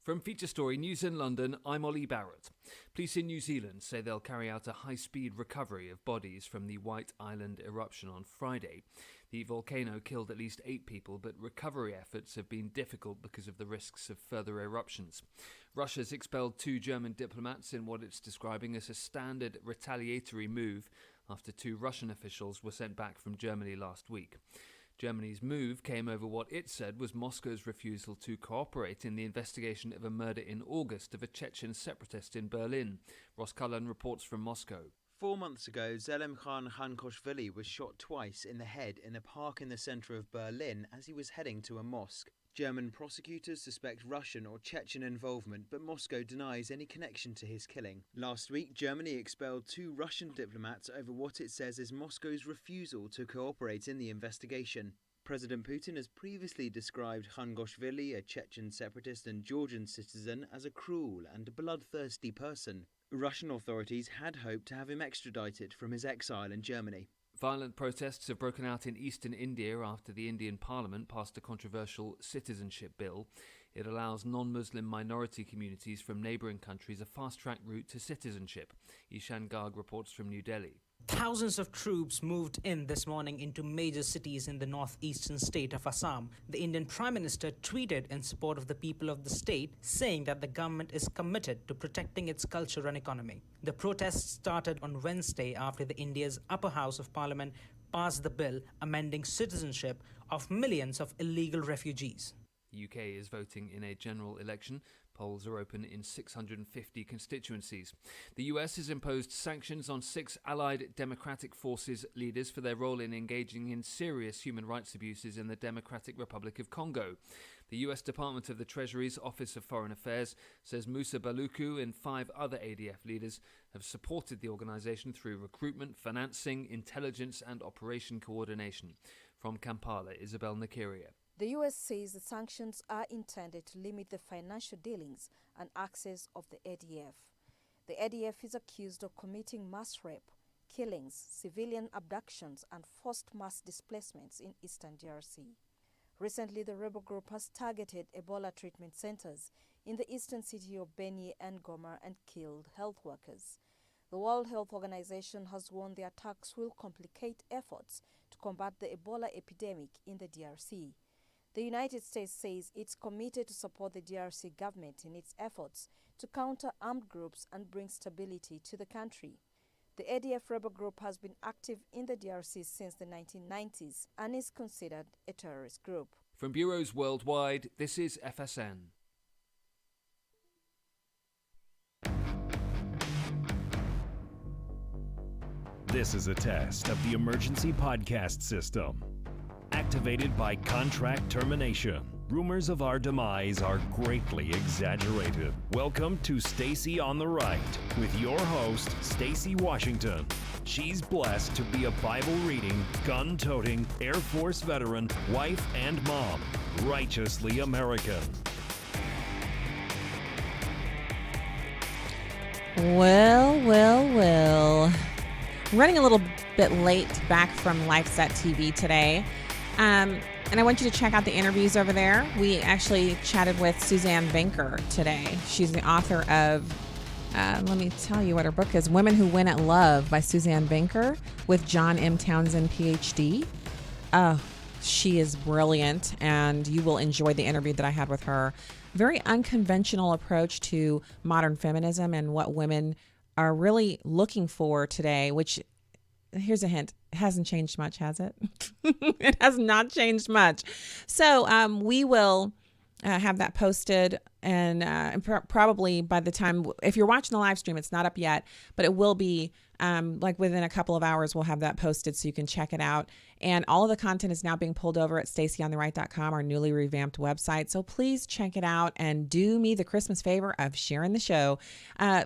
From Feature Story News in London, I'm Ollie Barrett. Police in New Zealand say they'll carry out a high-speed recovery of bodies from the White Island eruption on Friday. The volcano killed at least 8 people, but recovery efforts have been difficult because of the risks of further eruptions. Russia's expelled 2 German diplomats in what it's describing as a standard retaliatory move after 2 Russian officials were sent back from Germany last week. Germany's move came over what it said was Moscow's refusal to cooperate in the investigation of a murder in August of a Chechen separatist in Berlin. Ross Cullen reports from Moscow. 4 months ago, Zelimkhan Khankoshvili was shot twice in the head in a park in the centre of Berlin as he was heading to a mosque. German prosecutors suspect Russian or Chechen involvement, but Moscow denies any connection to his killing. Last week, Germany expelled 2 Russian diplomats over what it says is Moscow's refusal to cooperate in the investigation. President Putin has previously described Khankoshvili, a Chechen separatist and Georgian citizen, as a cruel and bloodthirsty person. Russian authorities had hoped to have him extradited from his exile in Germany. Violent protests have broken out in eastern India after the Indian Parliament passed a controversial citizenship bill. It allows non-Muslim minority communities from neighbouring countries a fast-track route to citizenship. Ishan Garg reports from New Delhi. Thousands of troops moved in this morning into major cities in the northeastern state of Assam. The Indian Prime Minister tweeted in support of the people of the state, saying that the government is committed to protecting its culture and economy. The protests started on Wednesday after India's upper house of parliament passed the bill amending citizenship of millions of illegal refugees. The UK is voting in a general election. Polls are open in 650 constituencies. The US has imposed sanctions on 6 allied Democratic Forces leaders for their role in engaging in serious human rights abuses in the Democratic Republic of Congo. The US Department of the Treasury's Office of Foreign Affairs says Musa Baluku and 5 other ADF leaders have supported the organization through recruitment, financing, intelligence and operation coordination. From Kampala, Isabel Nakiria. The U.S. says the sanctions are intended to limit the financial dealings and access of the ADF. The ADF is accused of committing mass rape, killings, civilian abductions, and forced mass displacements in eastern DRC. Recently, the rebel group has targeted Ebola treatment centers in the eastern city of Beni and Goma and killed health workers. The World Health Organization has warned the attacks will complicate efforts to combat the Ebola epidemic in the DRC. The United States says it's committed to support the DRC government in its efforts to counter armed groups and bring stability to the country. The ADF rebel group has been active in the DRC since the 1990s and is considered a terrorist group. From bureaus worldwide, this is FSN. This is a test of the emergency podcast system. Activated by contract termination. Rumors of our demise are greatly exaggerated. Welcome to Stacy on the Right with your host, Stacy Washington. She's blessed to be a Bible-reading, gun-toting, Air Force veteran, wife and mom, righteously American. Well. Running a little bit late back from LifeSet TV today. And I want you to check out the interviews over there. We actually chatted with Suzanne Banker today. She's the author of, let me tell you what her book is, Women Who Win at Love by Suzanne Banker with John M. Townsend, PhD. Oh, she is brilliant, and you will enjoy the interview that I had with her. Very unconventional approach to modern feminism and what women are really looking for today, which, here's a hint, it hasn't changed much, has it? It has not changed much. So we will have that posted, and probably by the time, if you're watching the live stream, it's not up yet, but it will be like within a couple of hours. We'll have that posted so you can check it out. And all of the content is now being pulled over at stacyontheright.com, our newly revamped website. So please check it out and do me the Christmas favor of sharing the show.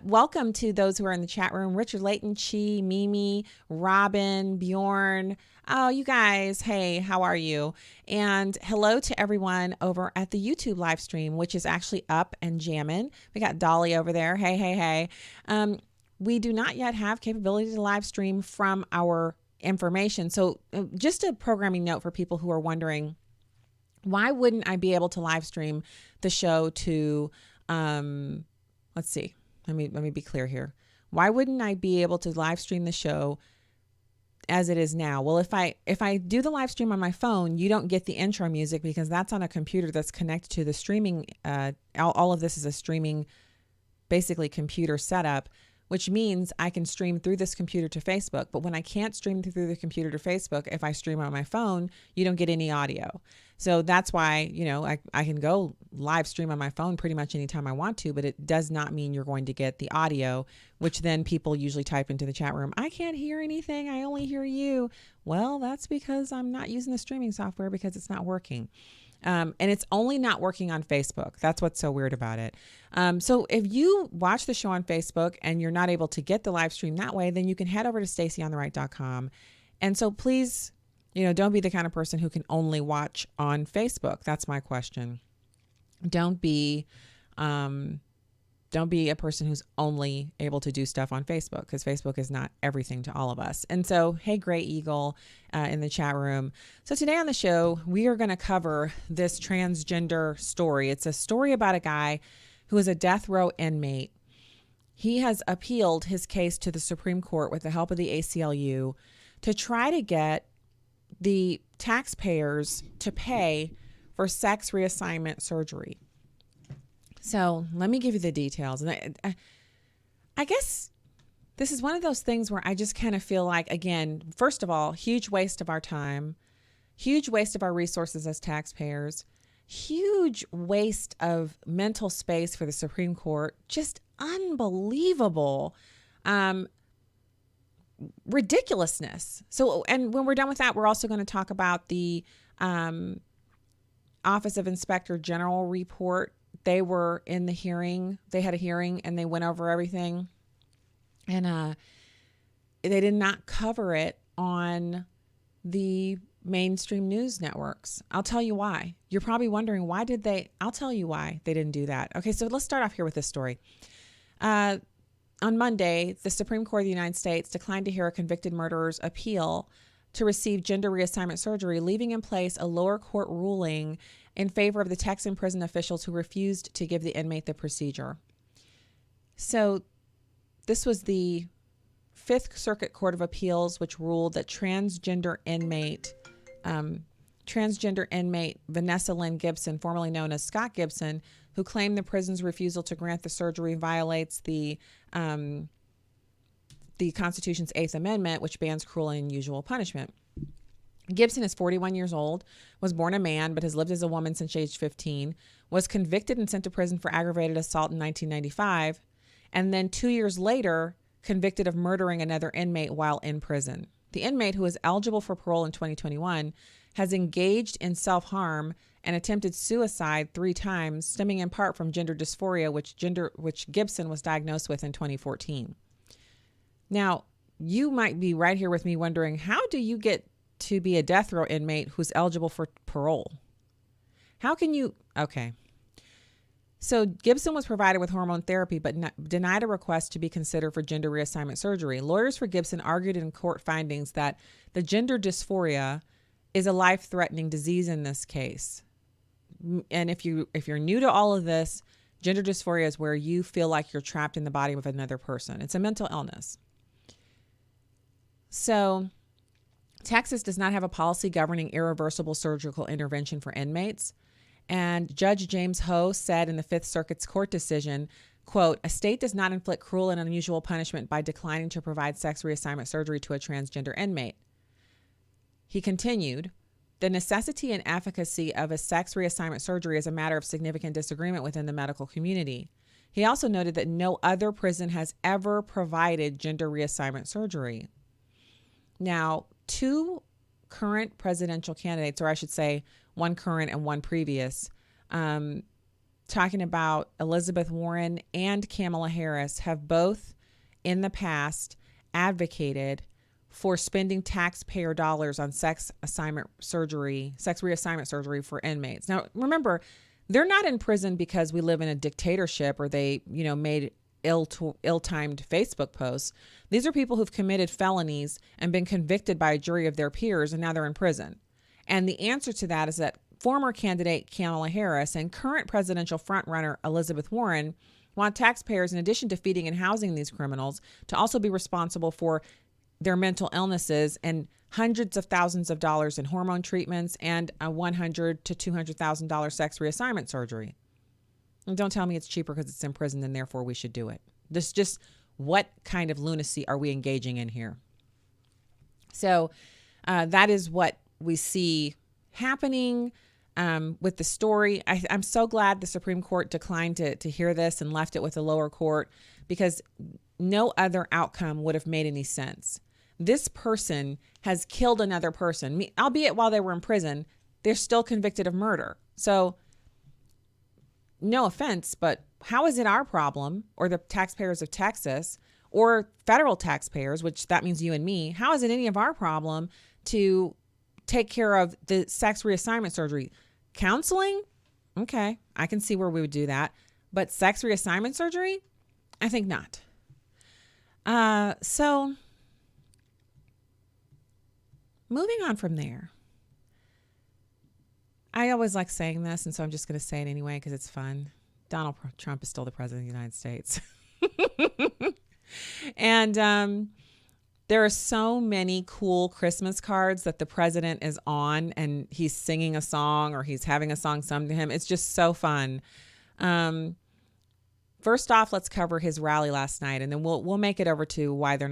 Welcome to those who are in the chat room: Richard Layton, Chi, Mimi, Robin, Bjorn. Oh, you guys, hey, how are you? And hello to everyone over at the YouTube live stream, which is actually up and jamming. We got Dolly over there. Hey. We do not yet have capability to live stream from our information. So just a programming note for people who are wondering, why wouldn't I be able to live stream the show to let's see. Let me be clear here. Why wouldn't I be able to live stream the show as it is now? Well, if I do the live stream on my phone, you don't get the intro music because that's on a computer that's connected to the streaming. All of this is a streaming, basically computer setup, which means I can stream through this computer to Facebook. But when I can't stream through the computer to Facebook, if I stream on my phone, you don't get any audio. So that's why, I can go live stream on my phone pretty much anytime I want to, but it does not mean you're going to get the audio, which then people usually type into the chat room, I can't hear anything, I only hear you. Well, that's because I'm not using the streaming software because it's not working. And it's only not working on Facebook. That's what's so weird about it. So if you watch the show on Facebook and you're not able to get the live stream that way, then you can head over to StacyOnTheRight.com. And so please, don't be the kind of person who can only watch on Facebook. That's my question. Don't be a person who's only able to do stuff on Facebook, because Facebook is not everything to all of us. And so, hey, Gray Eagle in the chat room. So today on the show, we are going to cover this transgender story. It's a story about a guy who is a death row inmate. He has appealed his case to the Supreme Court with the help of the ACLU to try to get the taxpayers to pay for sex reassignment surgery. So let me give you the details. And I guess this is one of those things where I just kind of feel like, again, first of all, huge waste of our time, huge waste of our resources as taxpayers, huge waste of mental space for the Supreme Court, just unbelievable ridiculousness. So, and when we're done with that, we're also going to talk about the Office of Inspector General report. They were in the hearing. They had a hearing and they went over everything. And they did not cover it on the mainstream news networks. I'll tell you why. You're probably wondering, why did they? I'll tell you why they didn't do that. Okay, so let's start off here with this story. On Monday, the Supreme Court of the United States declined to hear a convicted murderer's appeal to receive gender reassignment surgery, leaving in place a lower court ruling in favor of the Texan prison officials who refused to give the inmate the procedure. So this was the Fifth Circuit Court of Appeals, which ruled that transgender inmate Vanessa Lynn Gibson, formerly known as Scott Gibson, who claimed the prison's refusal to grant the surgery violates the Constitution's Eighth Amendment, which bans cruel and unusual punishment. Gibson is 41 years old, was born a man, but has lived as a woman since age 15, was convicted and sent to prison for aggravated assault in 1995, and then 2 years later, convicted of murdering another inmate while in prison. The inmate, who is eligible for parole in 2021, has engaged in self-harm and attempted suicide 3 times, stemming in part from gender dysphoria, which Gibson was diagnosed with in 2014. Now, you might be right here with me wondering, how do you get to be a death row inmate who's eligible for parole? How can you? Okay. So Gibson was provided with hormone therapy, but denied a request to be considered for gender reassignment surgery. Lawyers for Gibson argued in court findings that the gender dysphoria is a life-threatening disease in this case. And if you're new to all of this, gender dysphoria is where you feel like you're trapped in the body of another person. It's a mental illness. So Texas does not have a policy governing irreversible surgical intervention for inmates. And Judge James Ho said in the Fifth Circuit's court decision, quote, "A state does not inflict cruel and unusual punishment by declining to provide sex reassignment surgery to a transgender inmate." He continued, "The necessity and efficacy of a sex reassignment surgery is a matter of significant disagreement within the medical community." He also noted that no other prison has ever provided gender reassignment surgery. Now, 2 current presidential candidates, or I should say one current and one previous, talking about Elizabeth Warren and Kamala Harris, have both in the past advocated for spending taxpayer dollars on sex reassignment surgery for inmates. Now, remember, they're not in prison because we live in a dictatorship or they, made ill-timed Facebook posts. These are people who've committed felonies and been convicted by a jury of their peers, and now they're in prison. And the answer to that is that former candidate Kamala Harris and current presidential frontrunner Elizabeth Warren want taxpayers, in addition to feeding and housing these criminals, to also be responsible for their mental illnesses and hundreds of thousands of dollars in hormone treatments and a $100,000 to $200,000 sex reassignment surgery. And don't tell me it's cheaper because it's in prison and therefore we should do it. This just, what kind of lunacy are we engaging in here? So that is what we see happening with the story. I'm so glad the Supreme Court declined to hear this and left it with the lower court, because no other outcome would have made any sense. This person has killed another person, albeit while they were in prison. They're still convicted of murder. So no offense, but how is it our problem, or the taxpayers of Texas, or federal taxpayers, which that means you and me, how is it any of our problem to take care of the sex reassignment surgery? Counseling? Okay, I can see where we would do that. But sex reassignment surgery? I think not. So moving on from there. I always like saying this, and so I'm just going to say it anyway because it's fun. Donald Trump is still the president of the United States. And there are so many cool Christmas cards that the president is on and he's singing a song or he's having a song sung to him. It's just so fun. First off, let's cover his rally last night, and then we'll make it over to why they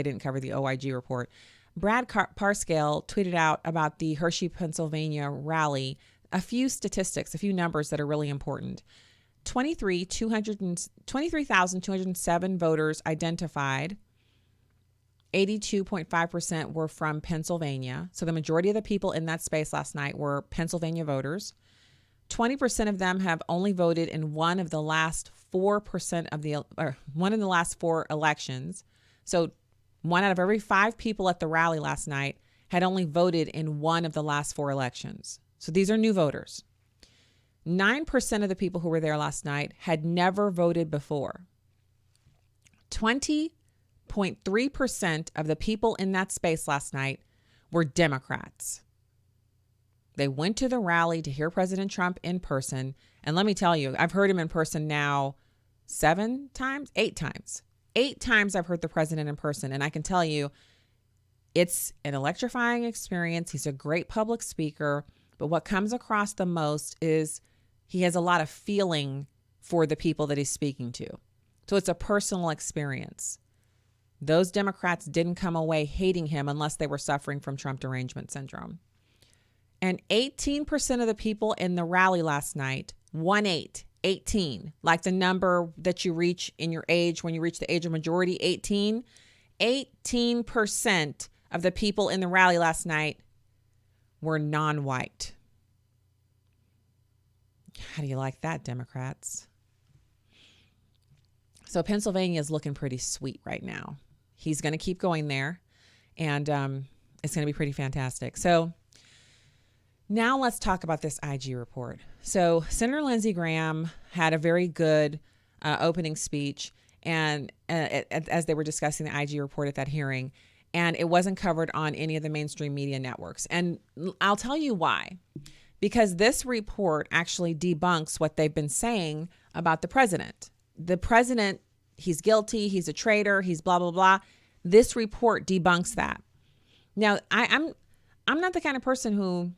didn't cover the OIG report. Brad Parscale tweeted out about the Hershey, Pennsylvania rally a few statistics, a few numbers that are really important. 23,207 voters identified. 82.5% were from Pennsylvania. So the majority of the people in that space last night were Pennsylvania voters. 20% of them have only voted in one of the last 4% of one of the last 4 elections. So 1 out of every 5 people at the rally last night had only voted in one of the last 4 elections. So these are new voters. 9% of the people who were there last night had never voted before. 20.3% of the people in that space last night were Democrats. They went to the rally to hear President Trump in person. And let me tell you, I've heard him in person now 8 times. 8 times I've heard the president in person. And I can tell you, it's an electrifying experience. He's a great public speaker. But what comes across the most is he has a lot of feeling for the people that he's speaking to. So it's a personal experience. Those Democrats didn't come away hating him unless they were suffering from Trump derangement syndrome. And 18% of the people in the rally last night, 18, like the number that you reach in your age when you reach the age of majority, 18% of the people in the rally last night were non-white. How do you like that, Democrats? So Pennsylvania is looking pretty sweet right now. He's going to keep going there, and it's going to be pretty fantastic. So now let's talk about this IG report. So Senator Lindsey Graham had a very good opening speech, and as they were discussing the IG report at that hearing, and it wasn't covered on any of the mainstream media networks. And I'll tell you why. Because this report actually debunks what they've been saying about the president. The president, he's guilty, he's a traitor, he's blah, blah, blah. This report debunks that. Now, I'm not the kind of person who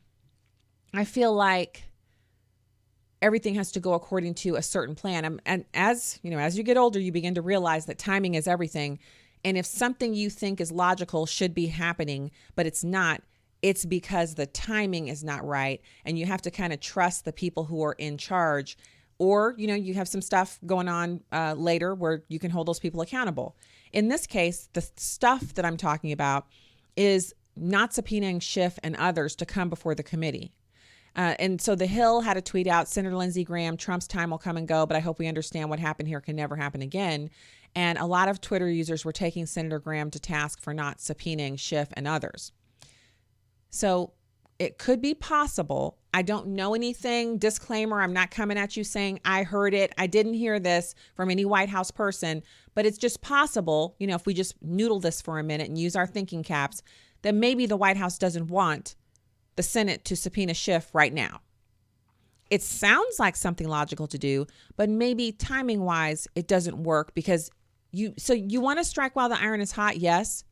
I feel like everything has to go according to a certain plan. And as you get older, you begin to realize that timing is everything. And if something you think is logical should be happening, but it's not, it's because the timing is not right. And you have to kind of trust the people who are in charge. Or, you have some stuff going on later where you can hold those people accountable. In this case, the stuff that I'm talking about is not subpoenaing Schiff and others to come before the committee. And so The Hill had a tweet out, Senator Lindsey Graham, Trump's time will come and go, but I hope we understand what happened here can never happen again. And a lot of Twitter users were taking Senator Graham to task for not subpoenaing Schiff and others. So it could be possible. I don't know anything. Disclaimer, I'm not coming at you saying I heard it. I didn't hear this from any White House person, but it's just possible, if we just noodle this for a minute and use our thinking caps, that maybe the White House doesn't want the Senate to subpoena Schiff right now. it sounds like something logical to do, but maybe timing wise, it doesn't work because you want to strike while the iron is hot. Yes.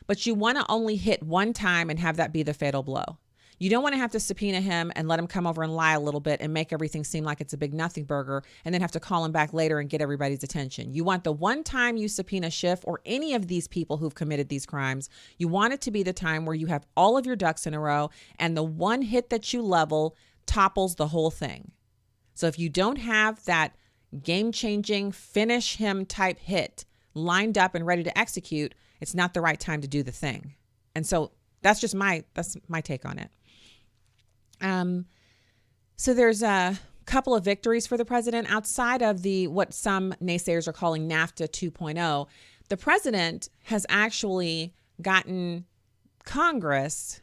But you want to only hit one time and have that be the fatal blow. You don't want to have to subpoena him and let him come over and lie a little bit and make everything seem like it's a big nothing burger and then have to call him back later and get everybody's attention. You want the one time you subpoena Schiff or any of these people who've committed these crimes, you want it to be the time where you have all of your ducks in a row and the one hit that you level topples the whole thing. So if you don't have that game-changing, finish him type hit lined up and ready to execute, it's not the right time to do the thing. And so that's my take on it. So there's a couple of victories for the president outside of what some naysayers are calling NAFTA 2.0. The president has actually gotten congressional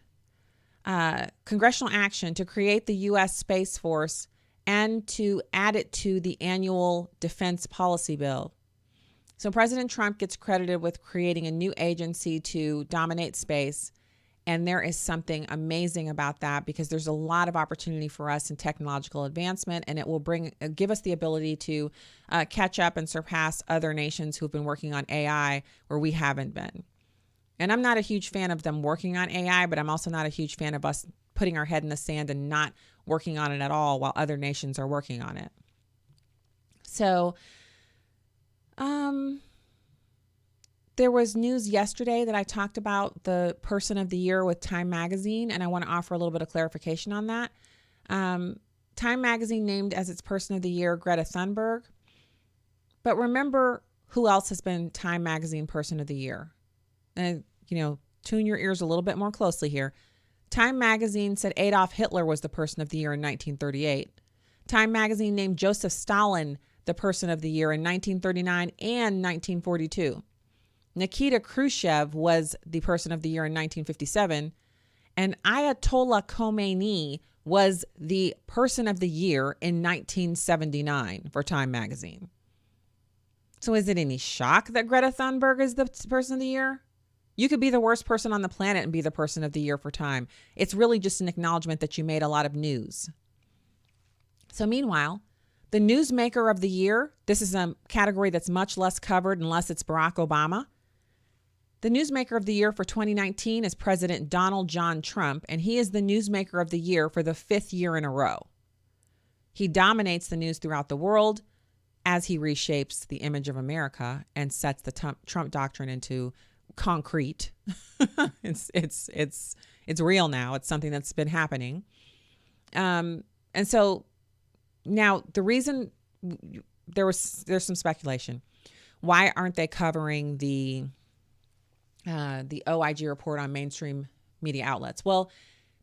action to create the U.S. Space Force and to add it to the annual defense policy bill. So President Trump gets credited with creating a new agency to dominate space. And there is something amazing about that because there's a lot of opportunity for us in technological advancement, and it will give us the ability to catch up and surpass other nations who've been working on AI where we haven't been. And I'm not a huge fan of them working on AI, but I'm also not a huge fan of us putting our head in the sand and not working on it at all while other nations are working on it. So, there was news yesterday that I talked about the person of the year with Time Magazine, and I want to offer a little bit of clarification on that. Time Magazine named as its person of the year Greta Thunberg. But remember who else has been Time Magazine person of the year? And, tune your ears a little bit more closely here. Time Magazine said Adolf Hitler was the person of the year in 1938. Time Magazine named Joseph Stalin the person of the year in 1939 and 1942. Nikita Khrushchev was the person of the year in 1957, and Ayatollah Khomeini was the person of the year in 1979 for Time Magazine. So is it any shock that Greta Thunberg is the person of the year? You could be the worst person on the planet and be the person of the year for Time. It's really just an acknowledgement that you made a lot of news. So meanwhile, the newsmaker of the year, this is a category that's much less covered unless it's Barack Obama. The newsmaker of the year for 2019 is President Donald John Trump, and he is the newsmaker of the year for the 5th year in a row. He dominates the news throughout the world as he reshapes the image of America and sets the Trump doctrine into concrete. It's real now. It's something that's been happening. And so now the reason there's some speculation. Why aren't they covering the OIG report on mainstream media outlets? Well,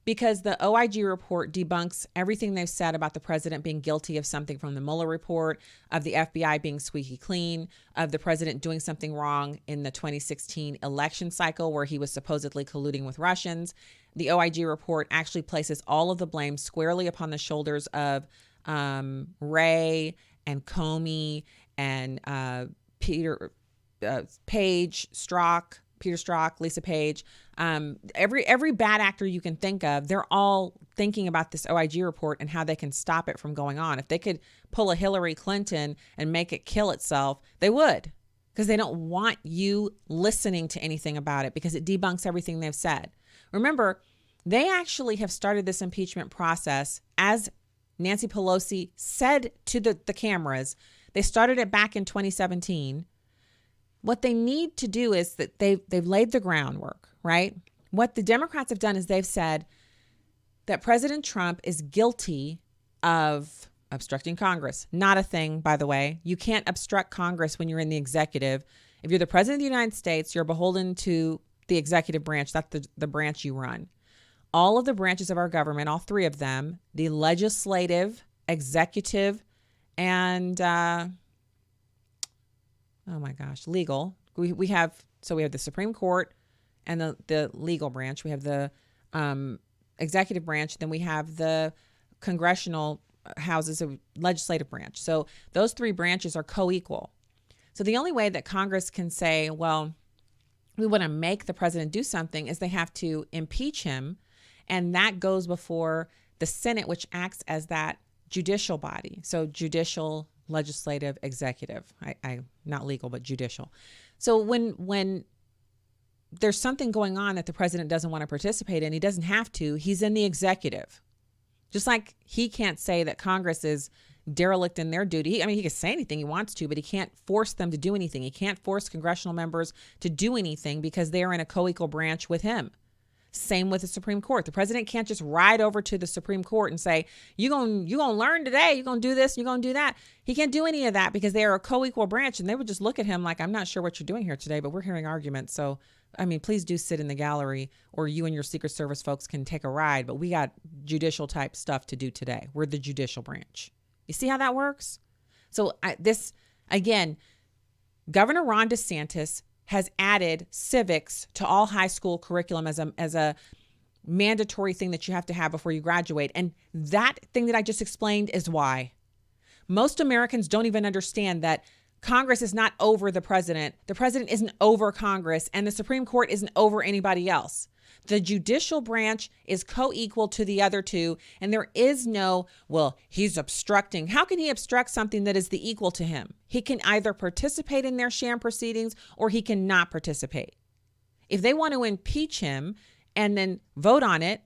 because the OIG report debunks everything they've said about the president being guilty of something from the Mueller report, of the FBI being squeaky clean, of the president doing something wrong in the 2016 election cycle where he was supposedly colluding with Russians. The OIG report actually places all of the blame squarely upon the shoulders of Wray and Comey and Peter Strzok, Lisa Page, every bad actor you can think of, they're all thinking about this OIG report and how they can stop it from going on. If they could pull a Hillary Clinton and make it kill itself, they would, because they don't want you listening to anything about it because it debunks everything they've said. Remember, they actually have started this impeachment process, as Nancy Pelosi said to the cameras. They started it back in 2017. What they need to do is that they've laid the groundwork, right? What the Democrats have done is they've said that President Trump is guilty of obstructing Congress. Not a thing, by the way. You can't obstruct Congress when you're in the executive. If you're the president of the United States, you're beholden to the executive branch. That's the branch you run. All of the branches of our government, all three of them, the legislative, executive, and legal. We have the Supreme Court and the legal branch. We have the executive branch. Then we have the congressional houses of legislative branch. So those three branches are co-equal. So the only way that Congress can say, well, we want to make the president do something is they have to impeach him. And that goes before the Senate, which acts as that judicial body. So judicial, legislative, executive. I not legal, but judicial. So when there's something going on that the president doesn't want to participate in, he doesn't have to. He's in the executive. Just like he can't say that Congress is derelict in their duty. He can say anything he wants to, but he can't force them to do anything. He can't force congressional members to do anything because they're in a co-equal branch with him. Same with the Supreme Court. The president can't just ride over to the Supreme Court and say, you gonna learn today, you're going to do this, you're going to do that. He can't do any of that because they are a co-equal branch, and they would just look at him like, I'm not sure what you're doing here today, but we're hearing arguments. So, please do sit in the gallery, or you and your Secret Service folks can take a ride, but we got judicial type stuff to do today. We're the judicial branch. You see how that works? So again, Governor Ron DeSantis has added civics to all high school curriculum as a mandatory thing that you have to have before you graduate. And that thing that I just explained is why. Most Americans don't even understand that Congress is not over the president. The president isn't over Congress, and the Supreme Court isn't over anybody else. The judicial branch is co-equal to the other two, and there is no, well, he's obstructing. How can he obstruct something that is the equal to him? He can either participate in their sham proceedings or he cannot participate. If they want to impeach him and then vote on it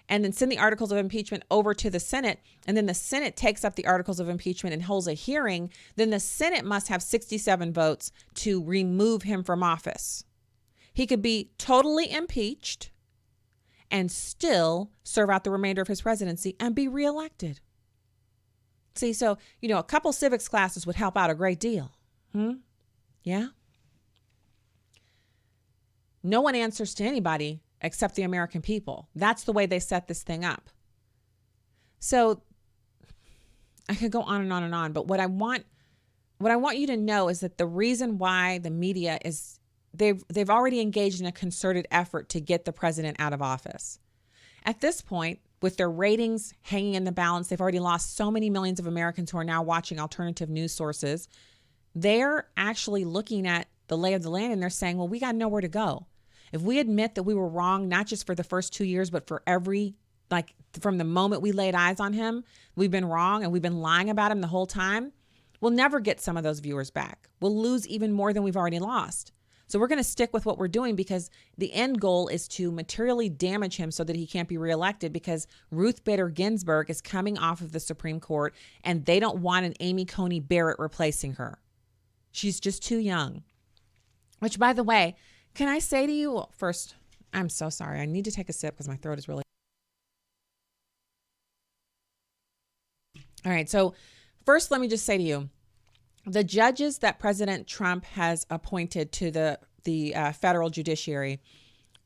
and then send the articles of impeachment over to the Senate, and then the Senate takes up the articles of impeachment and holds a hearing, then the Senate must have 67 votes to remove him from office. He could be totally impeached and still serve out the remainder of his presidency and be reelected. See, so, a couple civics classes would help out a great deal. Yeah? No one answers to anybody except the American people. That's the way they set this thing up. So I could go on and on and on, but what I want you to know is that the reason why the media is they've already engaged in a concerted effort to get the president out of office. At this point, with their ratings hanging in the balance, they've already lost so many millions of Americans who are now watching alternative news sources. They're actually looking at the lay of the land and they're saying, well, we got nowhere to go. If we admit that we were wrong, not just for the first 2 years, but for from the moment we laid eyes on him, we've been wrong and we've been lying about him the whole time, we'll never get some of those viewers back. We'll lose even more than we've already lost. So we're going to stick with what we're doing because the end goal is to materially damage him so that he can't be reelected, because Ruth Bader Ginsburg is coming off of the Supreme Court and they don't want an Amy Coney Barrett replacing her. She's just too young. Which, by the way, can I say to you first, I'm so sorry. I need to take a sip because my throat is really. All right. So first, let me just say to you, the judges that President Trump has appointed to the federal judiciary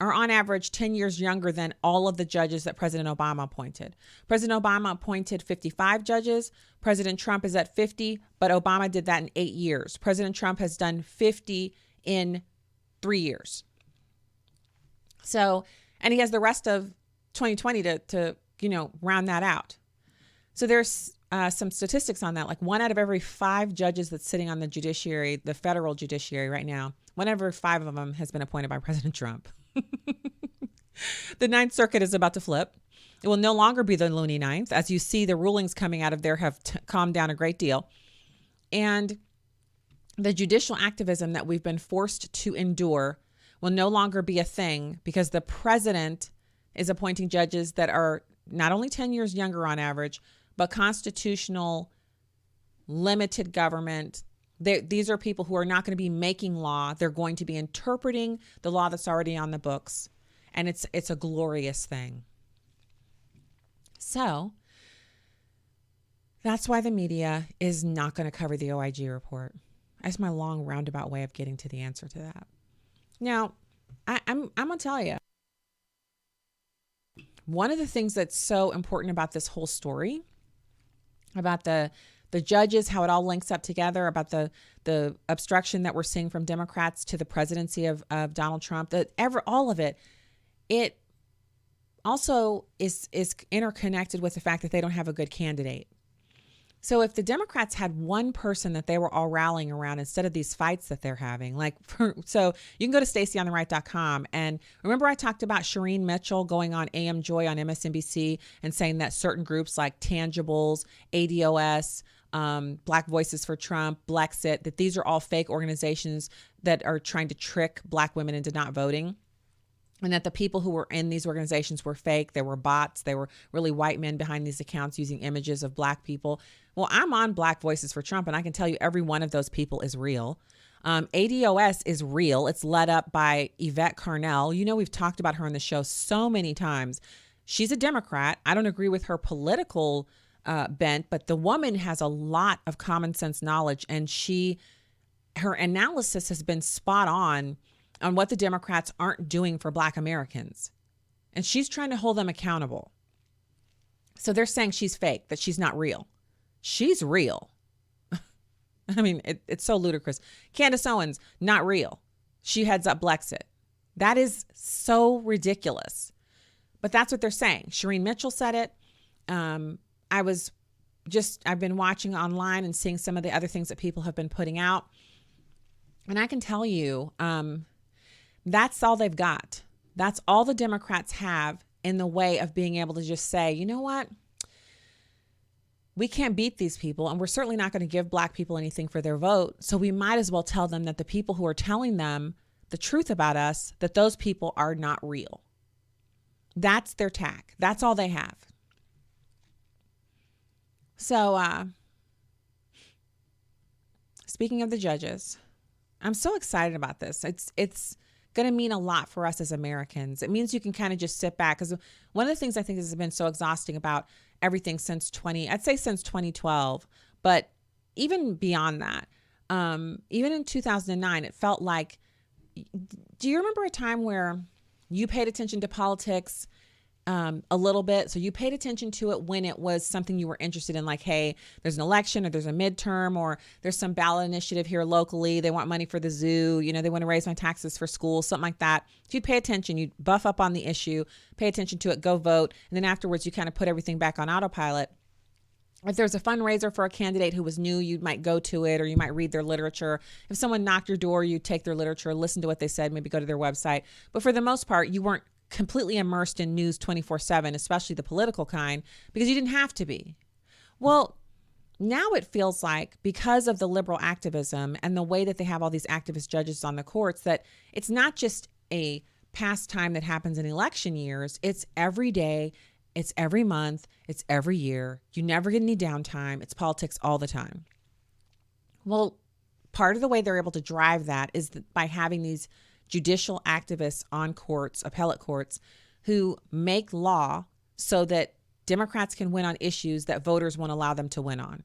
are on average 10 years younger than all of the judges that President Obama appointed. President Obama appointed 55 judges. President Trump is at 50, but Obama did that in 8 years. President Trump has done 50 in 3 years. So, and he has the rest of 2020 to round that out. So there's some statistics on that. Like 1 out of every 5 judges that's sitting on the judiciary, the federal judiciary right now, 1 out of every 5 of them has been appointed by President Trump. The Ninth Circuit is about to flip. It will no longer be the loony ninth. As you see, the rulings coming out of there have calmed down a great deal. And the judicial activism that we've been forced to endure will no longer be a thing because the president is appointing judges that are not only 10 years younger on average, but constitutional, limited government. These are people who are not going to be making law. They're going to be interpreting the law that's already on the books. And it's a glorious thing. So that's why the media is not going to cover the OIG report. That's my long roundabout way of getting to the answer to that. Now, I'm going to tell you, one of the things that's so important about this whole story, about the judges, how it all links up together, about the obstruction that we're seeing from Democrats to the presidency of Donald Trump, all of it, it also is interconnected with the fact that they don't have a good candidate. So if the Democrats had one person that they were all rallying around instead of these fights that they're having, so you can go to StacyOnTheRight.com. And remember I talked about Shireen Mitchell going on AM Joy on MSNBC and saying that certain groups like Tangibles, ADOS, Black Voices for Trump, Blexit, that these are all fake organizations that are trying to trick Black women into not voting. And that the people who were in these organizations were fake. They were bots. They were really white men behind these accounts using images of Black people. Well, I'm on Black Voices for Trump, and I can tell you every one of those people is real. ADOS is real. It's led up by Yvette Carnell. You know, we've talked about her on the show so many times. She's a Democrat. I don't agree with her political bent, but the woman has a lot of common sense knowledge, and her analysis has been spot on what the Democrats aren't doing for Black Americans. And she's trying to hold them accountable. So they're saying she's fake, that she's not real. She's real. I mean, it's so ludicrous. Candace Owens, not real. She heads up Blexit. That is so ridiculous. But that's what they're saying. Shireen Mitchell said it. I've been watching online and seeing some of the other things that people have been putting out. And I can tell you, that's all they've got. That's all the Democrats have in the way of being able to just say, you know what? We can't beat these people, and we're certainly not going to give Black people anything for their vote. So we might as well tell them that the people who are telling them the truth about us, that those people are not real. That's their tack. That's all they have. So, speaking of the judges, I'm so excited about this. It's going to mean a lot for us as Americans. It means you can kind of just sit back, because one of the things I think has been so exhausting about everything since 2012, but even beyond that, even in 2009, it felt like, do you remember a time where you paid attention to politics a little bit? So you paid attention to it when it was something you were interested in, like, hey, there's an election or there's a midterm or there's some ballot initiative here locally. They want money for the zoo. You know, they want to raise my taxes for school, something like that. So you'd pay attention, you'd buff up on the issue, pay attention to it, go vote. And then afterwards, you kind of put everything back on autopilot. If there's a fundraiser for a candidate who was new, you might go to it or you might read their literature. If someone knocked your door, you take their literature, listen to what they said, maybe go to their website. But for the most part, you weren't completely immersed in news 24/7, especially the political kind, because you didn't have to be. Well, now it feels like, because of the liberal activism and the way that they have all these activist judges on the courts, that it's not just a pastime that happens in election years. It's every day. It's every month. It's every year. You never get any downtime. It's politics all the time. Well, part of the way they're able to drive that is by having these judicial activists on courts, appellate courts, who make law so that Democrats can win on issues that voters won't allow them to win on.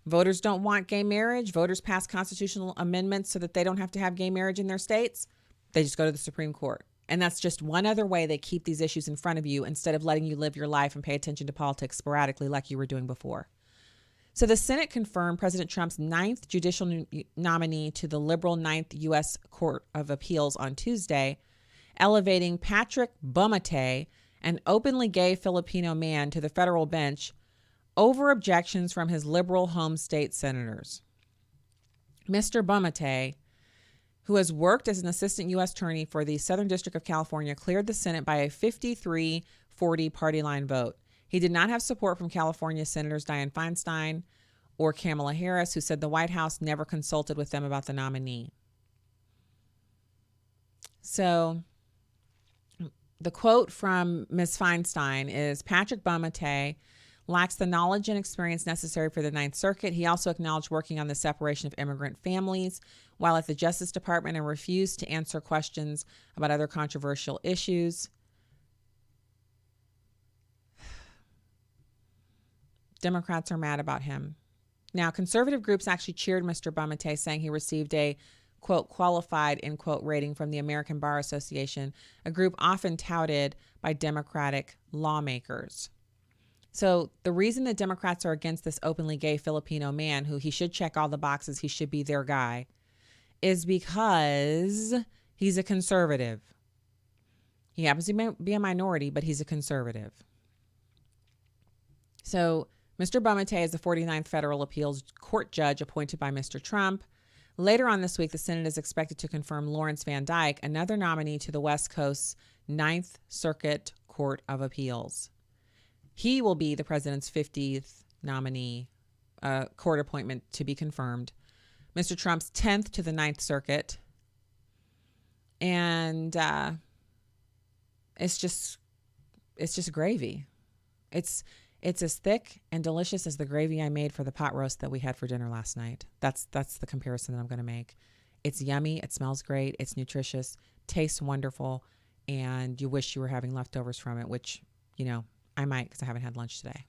Voters don't want gay marriage. Voters pass constitutional amendments so that they don't have to have gay marriage in their states. They just go to the Supreme Court. And that's just one other way they keep these issues in front of you instead of letting you live your life and pay attention to politics sporadically like you were doing before. So the Senate confirmed President Trump's 9th judicial nominee to the liberal 9th U.S. Court of Appeals on Tuesday, elevating Patrick Bumate, an openly gay Filipino man, to the federal bench over objections from his liberal home state senators. Mr. Bumate, who has worked as an assistant U.S. attorney for the Southern District of California, cleared the Senate by a 53-40 party line vote. He did not have support from California Senators Dianne Feinstein or Kamala Harris, who said the White House never consulted with them about the nominee. So the quote from Ms. Feinstein is, Patrick Bumate lacks the knowledge and experience necessary for the Ninth Circuit. He also acknowledged working on the separation of immigrant families while at the Justice Department and refused to answer questions about other controversial issues. Democrats are mad about him. Now, conservative groups actually cheered Mr. Bumate, saying he received a, quote, qualified, end quote, rating from the American Bar Association, a group often touted by Democratic lawmakers. So the reason that Democrats are against this openly gay Filipino man, who he should check all the boxes, he should be their guy, is because he's a conservative. He happens to be a minority, but he's a conservative. So Mr. Bumate is the 49th federal appeals court judge appointed by Mr. Trump. Later on this week, the Senate is expected to confirm Lawrence Van Dyke, another nominee to the West Coast's 9th Circuit Court of Appeals. He will be the president's 50th nominee, court appointment to be confirmed. Mr. Trump's 10th to the 9th Circuit. And it's just gravy. It's as thick and delicious as the gravy I made for the pot roast that we had for dinner last night. That's the comparison that I'm going to make. It's yummy. It smells great. It's nutritious, tastes wonderful, and you wish you were having leftovers from it, which, I might because I haven't had lunch today.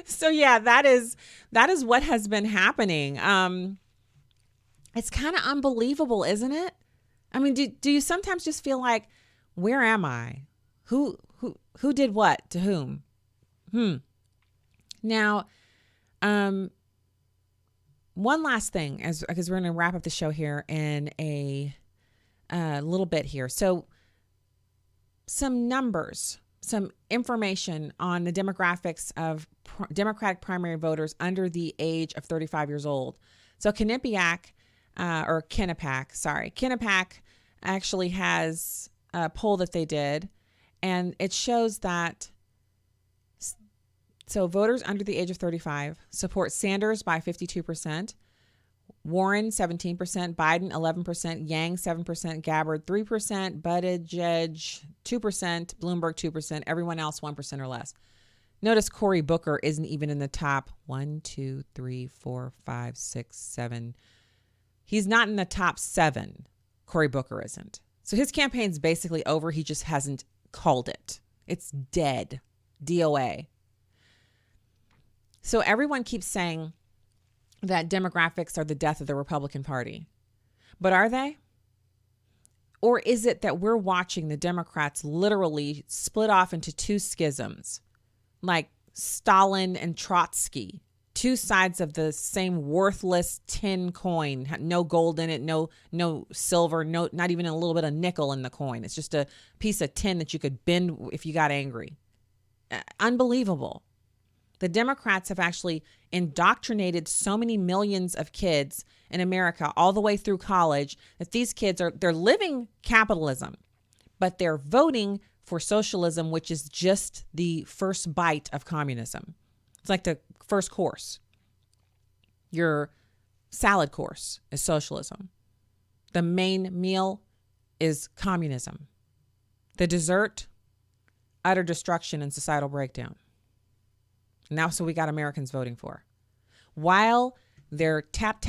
So yeah, that is what has been happening. It's kind of unbelievable, isn't it? I mean, do you sometimes just feel like, where am I? Who did what to whom? Now, one last thing, because we're going to wrap up the show here in a little bit here. So, some numbers, some information on the demographics of Democratic primary voters under the age of 35 years old. So, Quinnipiac actually has a poll that they did, and it shows that voters under the age of 35 support Sanders by 52%, Warren 17%, Biden 11%, Yang 7%, Gabbard 3%, Buttigieg 2%, Bloomberg 2%, everyone else 1% or less. Notice Cory Booker isn't even in the top 1, 2, 3, 4, 5, 6, 7. He's not in the top 7. Cory Booker isn't. So his campaign's basically over. He just hasn't called it. It's dead. DOA. So everyone keeps saying that demographics are the death of the Republican Party. But are they? Or is it that we're watching the Democrats literally split off into two schisms, like Stalin and Trotsky, two sides of the same worthless tin coin, no gold in it, no silver, not even a little bit of nickel in the coin. It's just a piece of tin that you could bend if you got angry. Unbelievable. The Democrats have actually indoctrinated so many millions of kids in America all the way through college that these kids they're living capitalism, but they're voting for socialism, which is just the first bite of communism. It's like the first course. Your salad course is socialism. The main meal is communism. The dessert, utter destruction and societal breakdown. And that's what we got Americans voting for. While they're tap,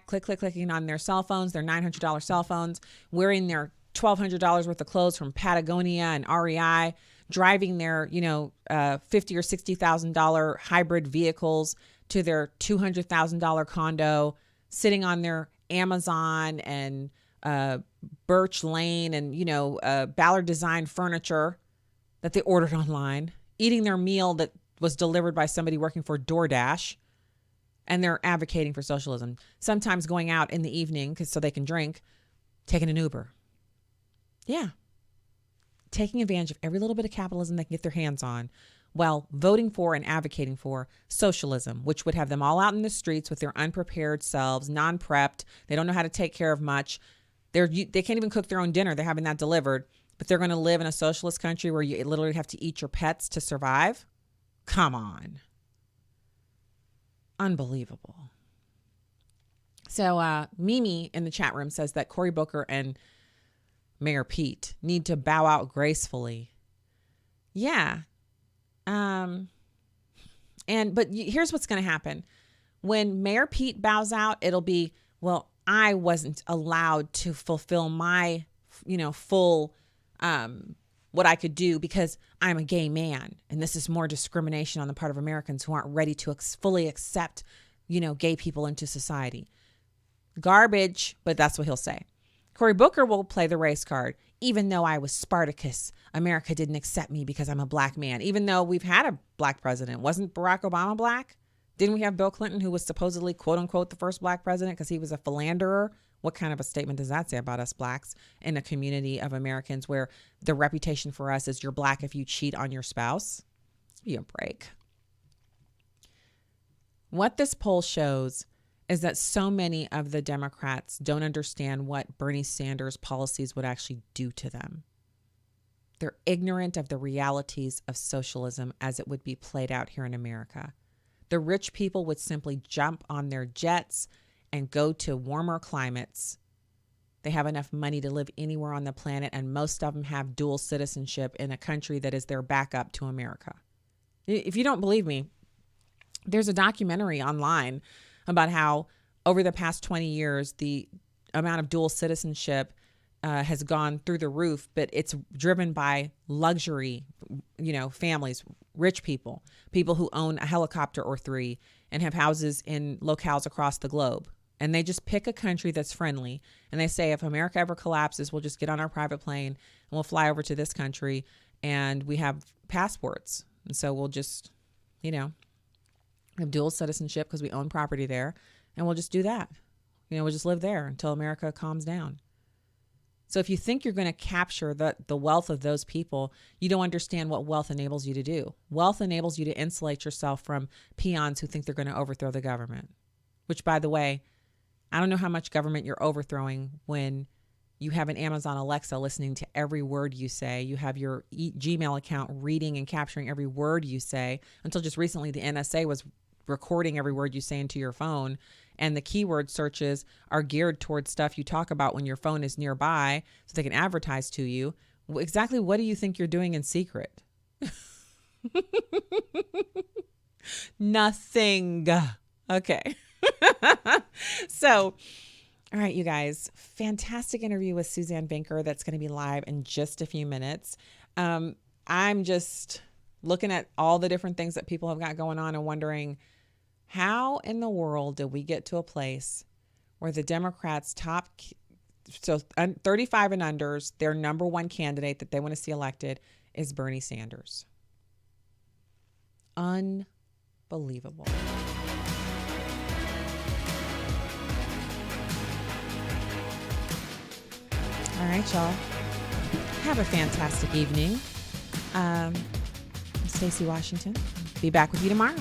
clicking on their cell phones, their $900 cell phones, wearing their $1,200 worth of clothes from Patagonia and REI, driving their, $50,000 or $60,000 hybrid vehicles to their $200,000 condo, sitting on their Amazon and Birch Lane and, Ballard Design furniture that they ordered online, eating their meal that was delivered by somebody working for DoorDash, and they're advocating for socialism. Sometimes going out in the evening so they can drink, taking an Uber. Yeah. Taking advantage of every little bit of capitalism they can get their hands on while voting for and advocating for socialism, which would have them all out in the streets with their unprepared selves, non-prepped. They don't know how to take care of much. They can't even cook their own dinner. They're having that delivered, but they're going to live in a socialist country where you literally have to eat your pets to survive. Come on. Unbelievable. So Mimi in the chat room says that Cory Booker and Mayor Pete need to bow out gracefully. Yeah. But here's what's going to happen. When Mayor Pete bows out, it'll be, well, I wasn't allowed to fulfill my, full, what I could do because I'm a gay man. And this is more discrimination on the part of Americans who aren't ready to fully accept, gay people into society. Garbage, but that's what he'll say. Cory Booker will play the race card. Even though I was Spartacus, America didn't accept me because I'm a black man. Even though we've had a black president. Wasn't Barack Obama black? Didn't we have Bill Clinton, who was supposedly, quote unquote, the first black president because he was a philanderer? What kind of a statement does that say about us blacks in a community of Americans where the reputation for us is you're black if you cheat on your spouse? Give me a break. What this poll shows is that so many of the Democrats don't understand what Bernie Sanders' policies would actually do to them. They're ignorant of the realities of socialism as it would be played out here in America. The rich people would simply jump on their jets and go to warmer climates. They have enough money to live anywhere on the planet, and most of them have dual citizenship in a country that is their backup to America. If you don't believe me, there's a documentary online about how over the past 20 years, the amount of dual citizenship has gone through the roof, but it's driven by luxury, families, rich people, people who own a helicopter or three and have houses in locales across the globe. And they just pick a country that's friendly. And they say, if America ever collapses, we'll just get on our private plane and we'll fly over to this country. And we have passports. And so we'll just, have dual citizenship because we own property there. And we'll just do that. We'll just live there until America calms down. So if you think you're going to capture the wealth of those people, you don't understand what wealth enables you to do. Wealth enables you to insulate yourself from peons who think they're going to overthrow the government. Which, by the way, I don't know how much government you're overthrowing when you have an Amazon Alexa listening to every word you say. You have your Gmail account reading and capturing every word you say. Until just recently, the NSA was recording every word you say into your phone. And the keyword searches are geared towards stuff you talk about when your phone is nearby so they can advertise to you. Exactly what do you think you're doing in secret? Nothing. Okay. So, all right, you guys, fantastic interview with Suzanne Banker that's going to be live in just a few minutes. I'm just looking at all the different things that people have got going on and wondering, how in the world did we get to a place where the Democrats' 35 and unders, their number one candidate that they want to see elected is Bernie Sanders? Unbelievable. All right, y'all. Have a fantastic evening. I'm Stacy Washington. Be back with you tomorrow.